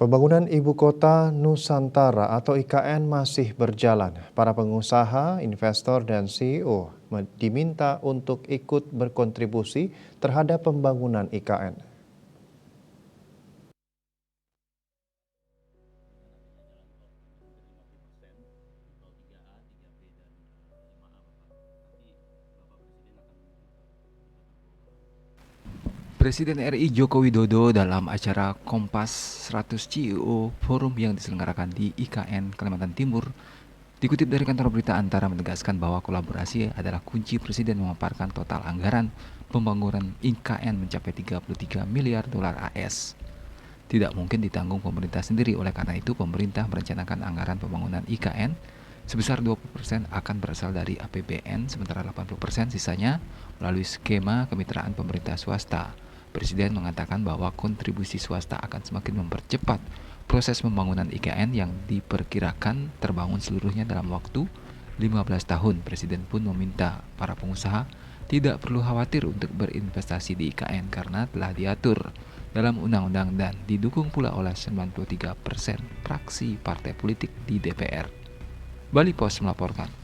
Pembangunan Ibu Kota Nusantara atau IKN masih berjalan. Para pengusaha, investor, dan CEO diminta untuk ikut berkontribusi terhadap pembangunan IKN. Presiden RI Joko Widodo dalam acara Kompas 100 CEO Forum yang diselenggarakan di IKN Kalimantan Timur dikutip dari kantor berita Antara menegaskan bahwa kolaborasi adalah kunci. Presiden memaparkan total anggaran pembangunan IKN mencapai 33 miliar dolar AS. Tidak mungkin ditanggung pemerintah sendiri, oleh karena itu pemerintah merencanakan anggaran pembangunan IKN sebesar 20% akan berasal dari APBN, sementara 80% sisanya melalui skema kemitraan pemerintah swasta. Presiden mengatakan bahwa kontribusi swasta akan semakin mempercepat proses pembangunan IKN yang diperkirakan terbangun seluruhnya dalam waktu 15 tahun. Presiden pun meminta para pengusaha tidak perlu khawatir untuk berinvestasi di IKN karena telah diatur dalam undang-undang dan didukung pula oleh 93% fraksi partai politik di DPR. Bali Pos melaporkan.